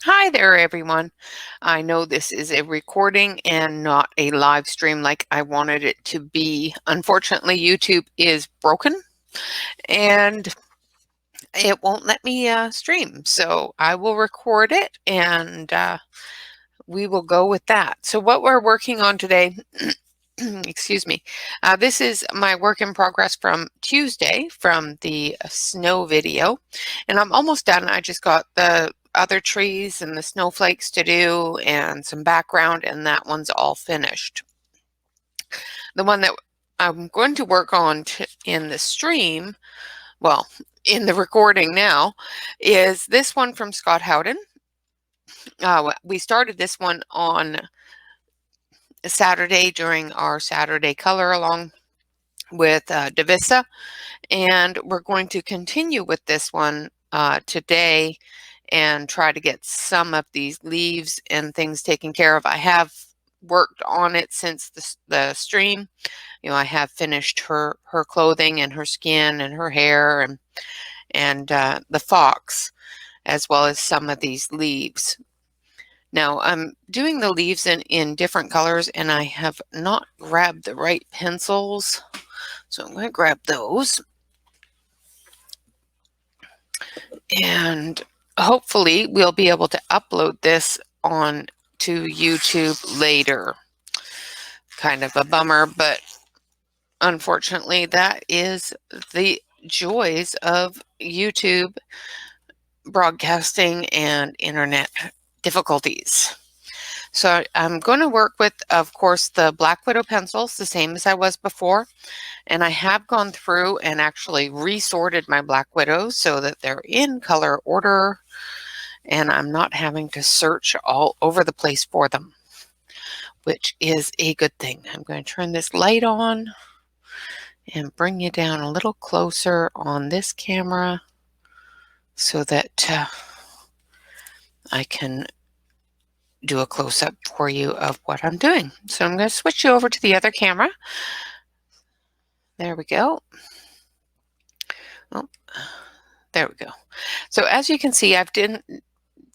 Hi there, everyone. I know this is a recording and not a live stream like I wanted it to be. Unfortunately, YouTube is broken and it won't let me stream. So I will record it and we will go with that. So what we're working on today, excuse me, this is my work in progress from Tuesday from the snow video, and I'm almost done. I just got the other trees and the snowflakes to do and some background, and that one's all finished. The one that I'm going to work on in the stream, well, in the recording now, is this one from Scot Howden. We started this one on Saturday during our Saturday color along with Divisa, and we're going to continue with this one today and try to get some of these leaves and things taken care of. I have worked on it since the stream. I have finished her clothing and her skin and her hair and the fox, as well as some of these leaves. Now I'm doing the leaves in different colors, and I have not grabbed the right pencils, so I'm going to grab those. And hopefully we'll be able to upload this on to YouTube later. Kind of a bummer, but unfortunately that is the joys of YouTube broadcasting and internet difficulties. So I'm going to work with, of course, the Black Widow pencils, the same as I was before. And I have gone through and actually resorted my Black Widows so that they're in color order and I'm not having to search all over the place for them, which is a good thing. I'm going to turn this light on and bring you down a little closer on this camera so that I can do a close-up for you of what I'm doing. So I'm going to switch you over to the other camera. There we go. Oh, there we go. So as you can see, I've done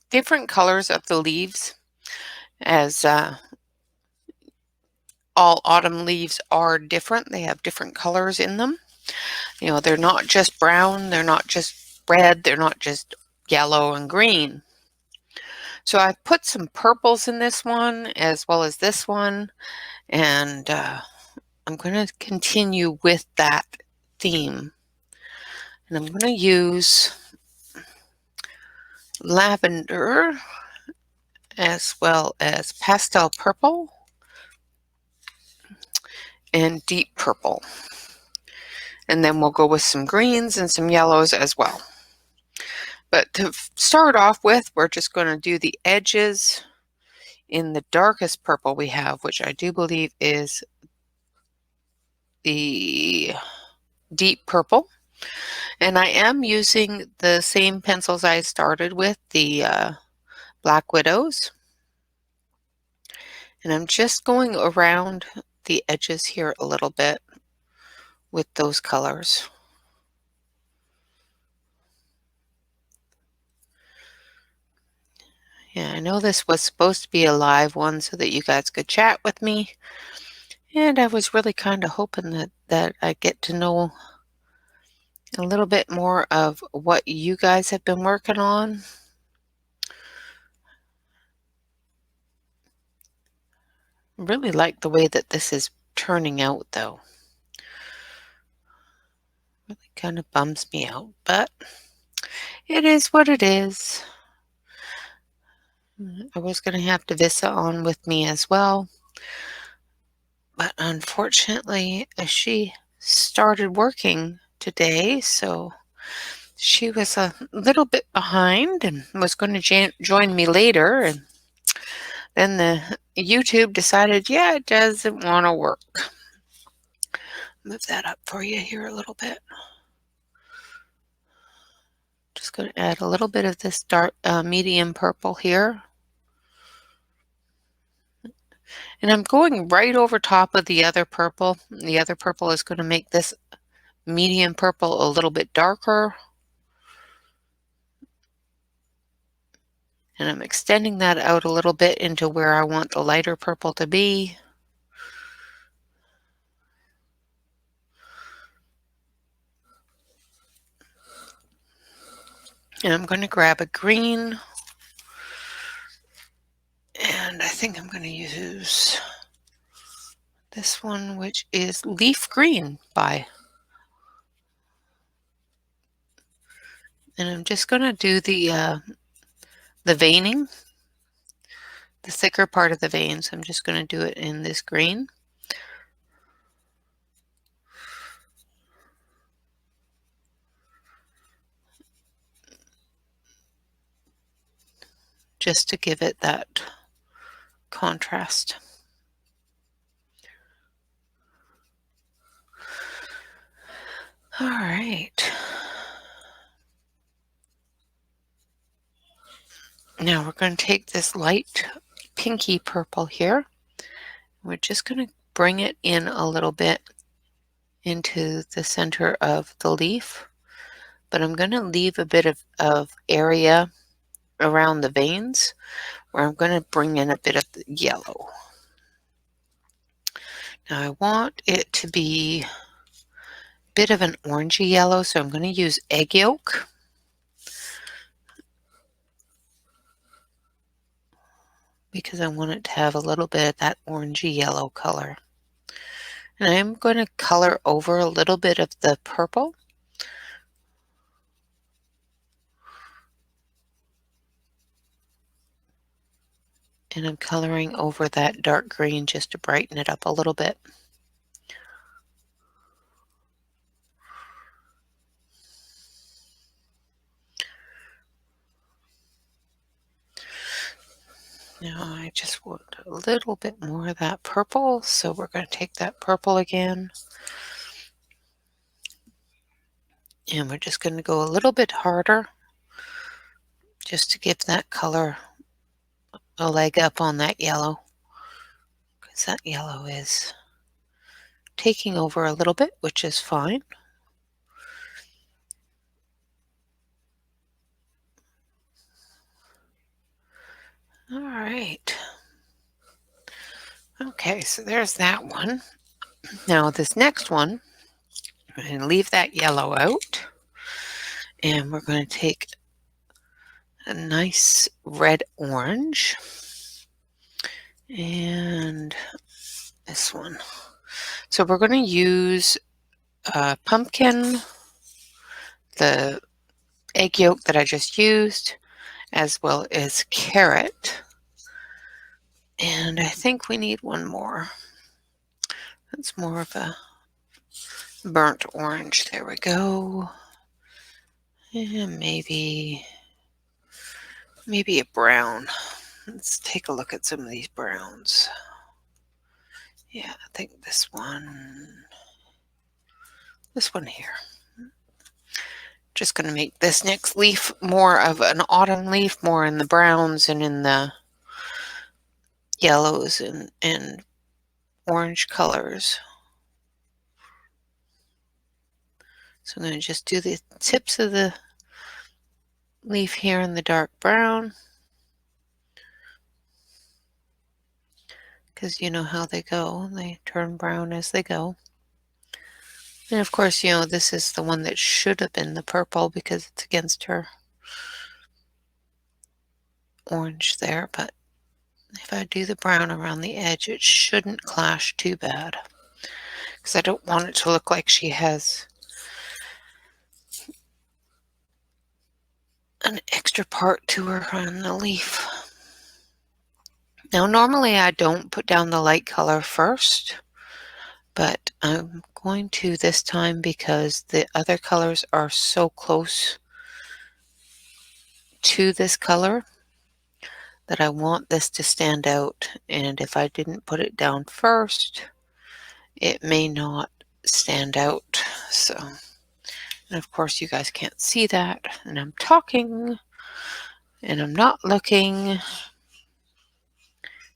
different colors of the leaves, as all autumn leaves are different. They have different colors in them. They're not just brown, they're not just red, they're not just yellow and green. So I've put some purples in this one as well as this one, and I'm going to continue with that theme. And I'm going to use lavender as well as pastel purple and deep purple. And then we'll go with some greens and some yellows as well. But to start off with, we're just going to do the edges in the darkest purple we have, which I do believe is the deep purple. And I am using the same pencils I started with, the Black Widows. And I'm just going around the edges here a little bit with those colors. Yeah, I know this was supposed to be a live one so that you guys could chat with me. And I was really kind of hoping that I get to know a little bit more of what you guys have been working on. Really like the way that this is turning out, though. Really kind of bums me out, but it is what it is. I was going to have Divisa on with me as well, but unfortunately she started working today, so she was a little bit behind and was going to join me later, and then the YouTube decided, yeah, it doesn't want to work. Move that up for you here a little bit. Just going to add a little bit of this dark medium purple here. And I'm going right over top of the other purple. The other purple is going to make this medium purple a little bit darker. And I'm extending that out a little bit into where I want the lighter purple to be. And I'm going to grab a green, and I think I'm going to use this one, which is Leaf Green by. And I'm just going to do the veining, the thicker part of the vein. So I'm just going to do it in this green. Just to give it that contrast. All right. Now we're going to take this light pinky purple here. We're just going to bring it in a little bit into the center of the leaf, but I'm going to leave a bit of area around the veins where I'm going to bring in a bit of the yellow. Now I want it to be a bit of an orangey yellow, so I'm going to use egg yolk. Because I want it to have a little bit of that orangey yellow color. And I am going to color over a little bit of the purple. And I'm coloring over that dark green just to brighten it up a little bit. Now I just want a little bit more of that purple, so we're going to take that purple again. And we're just going to go a little bit harder just to give that color a leg up on that yellow, because that yellow is taking over a little bit, which is fine. All right. Okay, so there's that one. Now this next one, I'm going to leave that yellow out, and we're going to take a nice red orange and this one. So we're going to use pumpkin, the egg yolk that I just used, as well as carrot. And I think we need one more. That's more of a burnt orange. There we go. And maybe a brown. Let's take a look at some of these browns. Yeah, I think this one here. Just going to make this next leaf more of an autumn leaf, more in the browns and in the yellows and orange colors. So I'm going to just do the tips of the leaf here in the dark brown, because you know how they go. They turn brown as they go. And of course, you know, this is the one that should have been the purple because it's against her orange there, but if I do the brown around the edge, it shouldn't clash too bad, because I don't want it to look like she has an extra part to her on the leaf. Now, normally I don't put down the light color first, but I'm going to this time because the other colors are so close to this color that I want this to stand out. And if I didn't put it down first, it may not stand out. So, and of course you guys can't see that, and I'm talking and I'm not looking,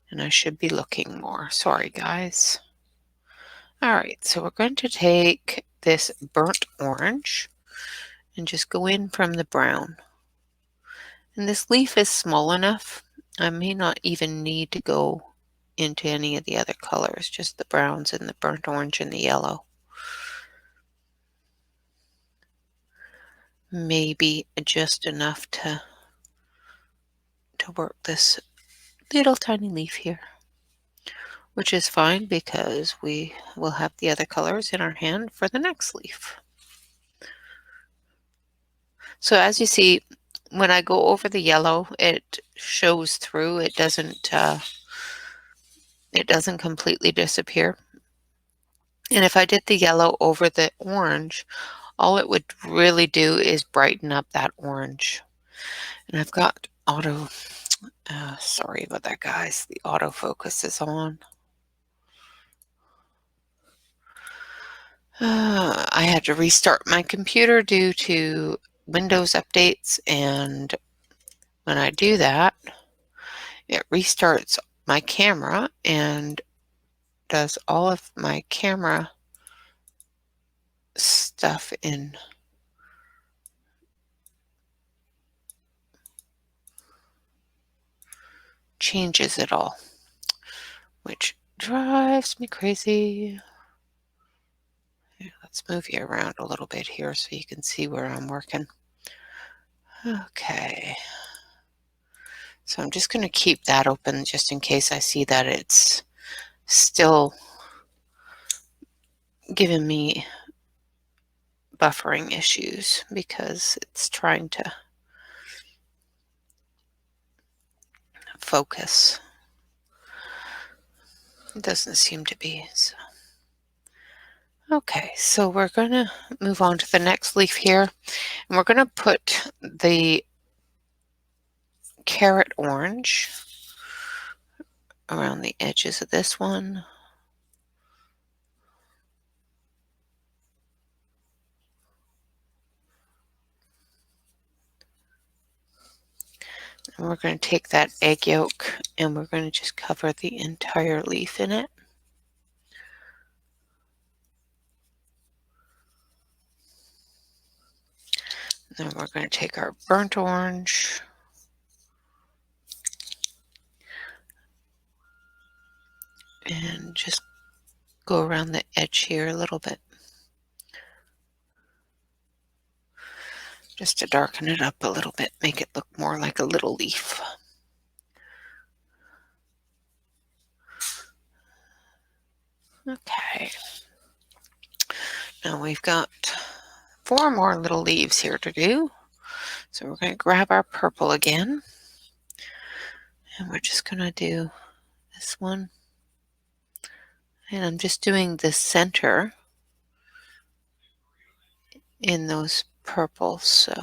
and I should be looking more. Sorry guys. All right, so we're going to take this burnt orange and just go in from the brown. And this leaf is small enough. I may not even need to go into any of the other colors, just the browns and the burnt orange and the yellow. Maybe just enough to work this little tiny leaf here, which is fine because we will have the other colors in our hand for the next leaf. So as you see, when I go over the yellow, it shows through. It doesn't completely disappear. And if I did the yellow over the orange, all it would really do is brighten up that orange. And I've got sorry about that, guys. The autofocus is on. I had to restart my computer due to Windows updates, and when I do that, it restarts my camera and does all of my camera stuff in changes it all, which drives me crazy. Here, let's move you around a little bit here so you can see where I'm working. Okay. So I'm just going to keep that open just in case I see that it's still giving me buffering issues because it's trying to focus. It doesn't seem to be. So. Okay, so we're going to move on to the next leaf here, and we're going to put the carrot orange around the edges of this one. And we're going to take that egg yolk and we're going to just cover the entire leaf in it. Then we're going to take our burnt orange and just go around the edge here a little bit, just to darken it up a little bit, make it look more like a little leaf. Okay. Now we've got 4 more little leaves here to do. So we're going to grab our purple again, and we're just going to do this one. And I'm just doing the center in those purples. So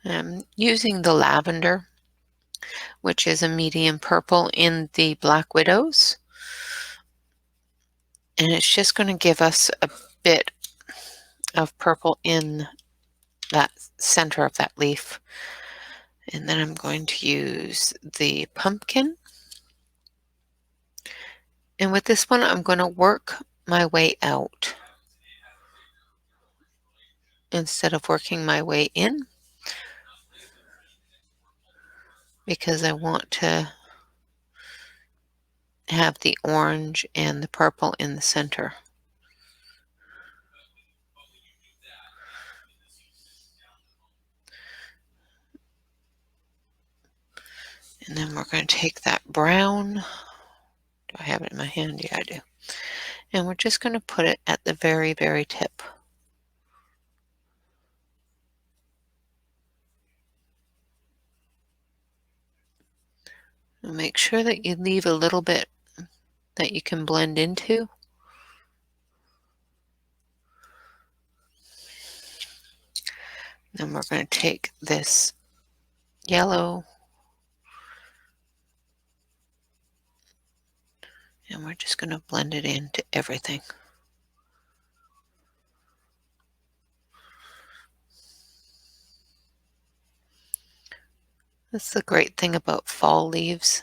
I'm using the lavender, which is a medium purple in the Black Widows. And it's just going to give us a bit of purple in that center of that leaf. And then I'm going to use the pumpkin. And with this one, I'm going to work my way out instead of working my way in, because I want to have the orange and the purple in the center. And then we're going to take that brown. Do I have it in my hand? Yeah, I do. And we're just going to put it at the very, very tip. And make sure that you leave a little bit that you can blend into. Then we're going to take this yellow and we're just going to blend it into everything. That's the great thing about fall leaves.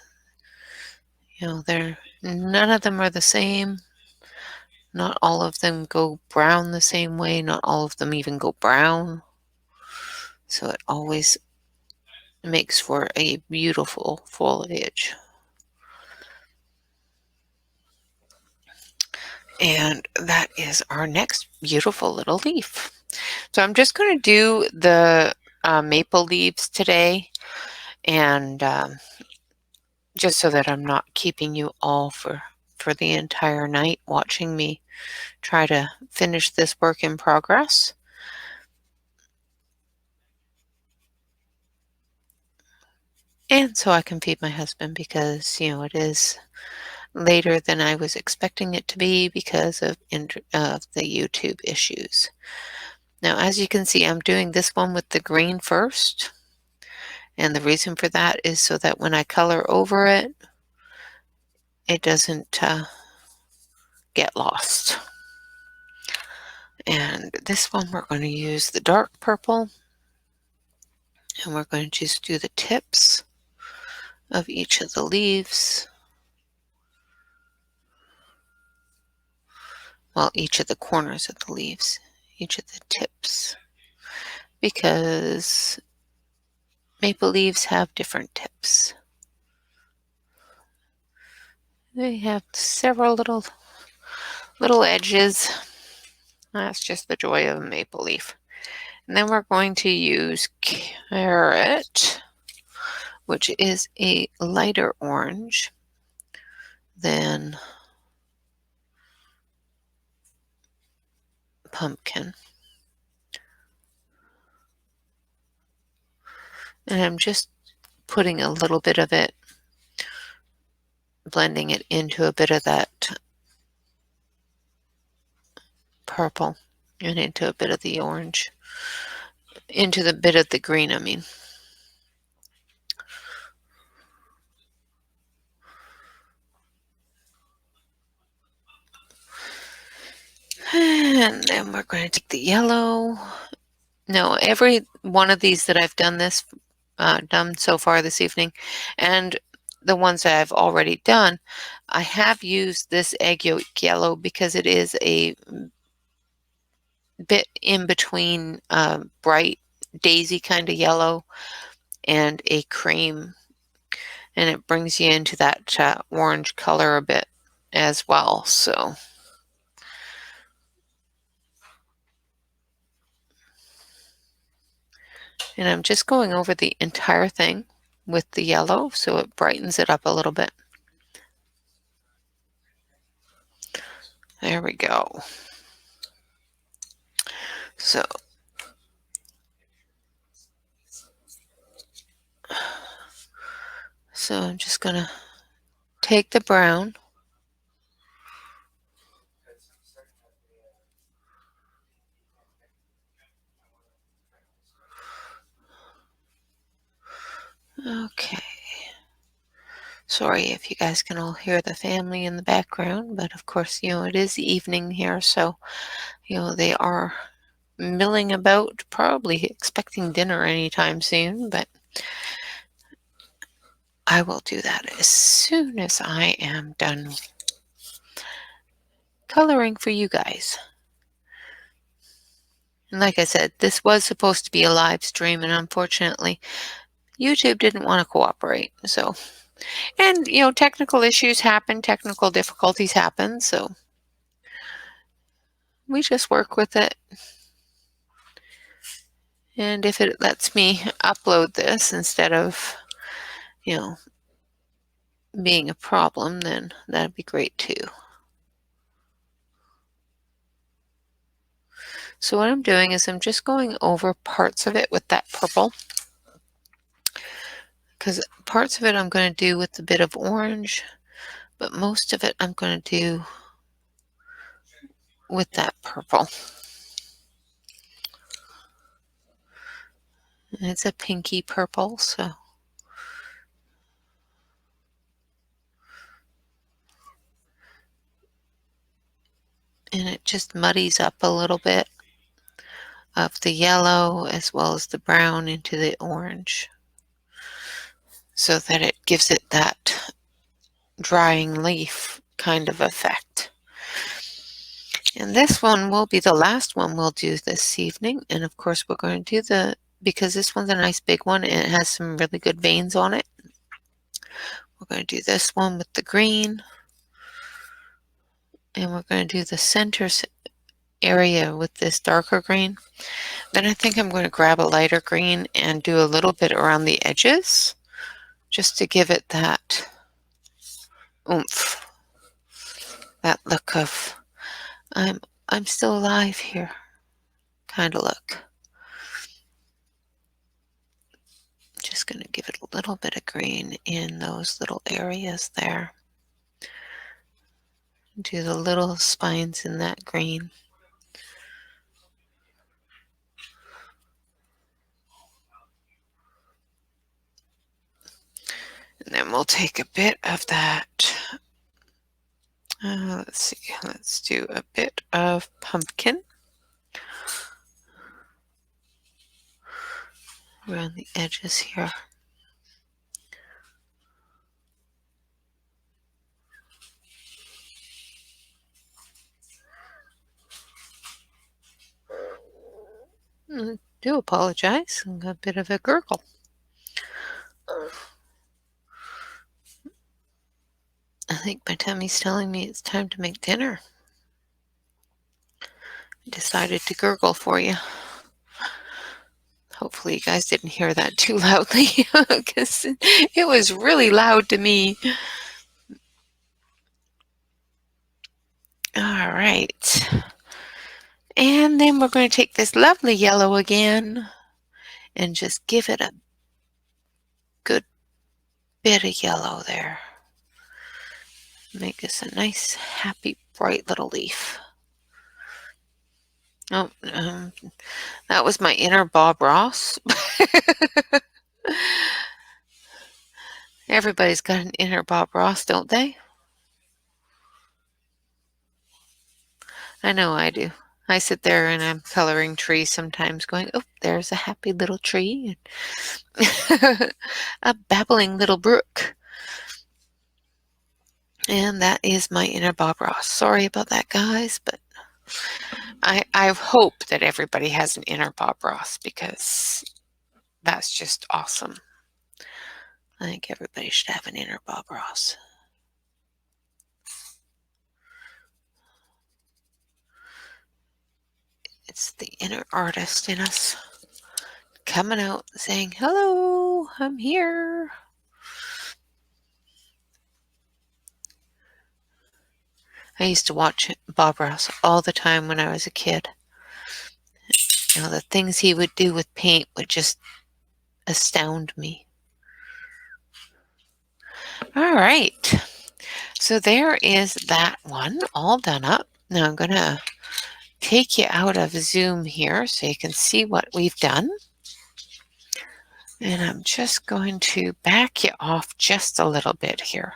You know, they're None of them are the same. Not all of them go brown the same way. Not all of them even go brown. So it always makes for a beautiful foliage. And that is our next beautiful little leaf. So I'm just going to do the maple leaves today, and just so that I'm not keeping you all for the entire night watching me try to finish this work in progress. And so I can feed my husband because, it is later than I was expecting it to be because of the YouTube issues. Now, as you can see, I'm doing this one with the green first. And the reason for that is so that when I color over it, it doesn't get lost. And this one, we're going to use the dark purple. And we're going to just do the tips of each of the leaves. Well, each of the corners of the leaves, each of the tips. Because maple leaves have different tips. They have several little edges. That's just the joy of a maple leaf. And then we're going to use carrot, which is a lighter orange than pumpkin. And I'm just putting a little bit of it, blending it into a bit of that purple and into a bit of the orange, into the bit of the green, I mean. And then we're going to take the yellow. No, every one of these that I've done so far this evening, and the ones that I've already done, I have used this egg yolk yellow because it is a bit in between bright daisy kind of yellow and a cream, and it brings you into that orange color a bit as well. So and I'm just going over the entire thing with the yellow so it brightens it up a little bit. There we go. So I'm just going to take the brown okay. Sorry if you guys can all hear the family in the background, but of course, it is evening here, so, they are milling about, probably expecting dinner anytime soon, but I will do that as soon as I am done coloring for you guys. And like I said, this was supposed to be a live stream, and unfortunately, YouTube didn't want to cooperate. So, and technical issues happen, technical difficulties happen, so we just work with it. And if it lets me upload this instead of, being a problem, then that'd be great too. So what I'm doing is I'm just going over parts of it with that purple, because parts of it I'm going to do with a bit of orange, but most of it I'm going to do with that purple. And it's a pinky purple, so and it just muddies up a little bit of the yellow as well as the brown into the orange so that it gives it that drying leaf kind of effect. And this one will be the last one we'll do this evening. And of course we're going to do because this one's a nice big one and it has some really good veins on it. We're going to do this one with the green. And we're going to do the center area with this darker green. Then I think I'm going to grab a lighter green and do a little bit around the edges just to give it that oomph, that look of I'm still alive here kind of look. Just going to give it a little bit of green in those little areas there. Do the little spines in that green. And then we'll take a bit of that. Let's see, let's do a bit of pumpkin around the edges here. I do apologize, I got a bit of a gurgle. I think my tummy's telling me it's time to make dinner. I decided to gurgle for you. Hopefully you guys didn't hear that too loudly because it was really loud to me. All right. And then we're going to take this lovely yellow again and just give it a good bit of yellow there. Make this a nice, happy, bright little leaf. Oh, that was my inner Bob Ross. Everybody's got an inner Bob Ross, don't they? I know I do. I sit there and I'm coloring trees sometimes going, oh, there's a happy little tree. A babbling little brook. And that is my inner Bob Ross. Sorry about that, guys, but I hope that everybody has an inner Bob Ross because that's just awesome. I think everybody should have an inner Bob Ross. It's the inner artist in us coming out saying, hello, I'm here. I used to watch Bob Ross all the time when I was a kid. You know, the things he would do with paint would just astound me. All right. So there is that one all done up. Now I'm going to take you out of Zoom here so you can see what we've done. And I'm just going to back you off just a little bit here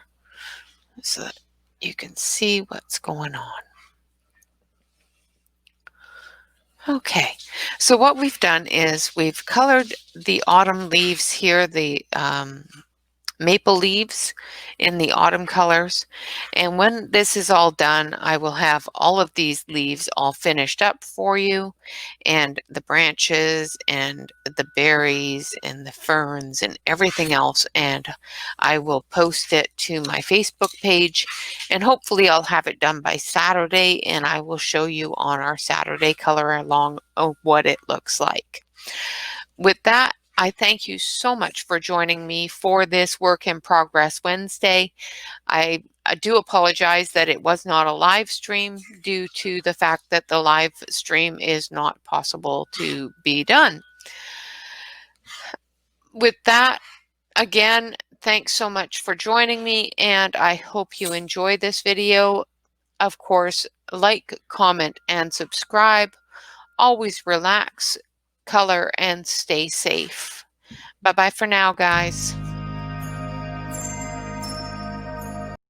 so that you can see what's going on. Okay, so what we've done is we've colored the autumn leaves here, the maple leaves in the autumn colors. And when this is all done, I will have all of these leaves all finished up for you, and the branches and the berries and the ferns and everything else. And I will post it to my Facebook page, and hopefully I'll have it done by Saturday, and I will show you on our Saturday color along of what it looks like. With that, I thank you so much for joining me for this Work in Progress Wednesday. I do apologize that it was not a live stream due to the fact that the live stream is not possible to be done. With that, again, thanks so much for joining me, and I hope you enjoy this video. Of course, like, comment, and subscribe. Always relax, color, and stay safe. Bye-bye for now, guys.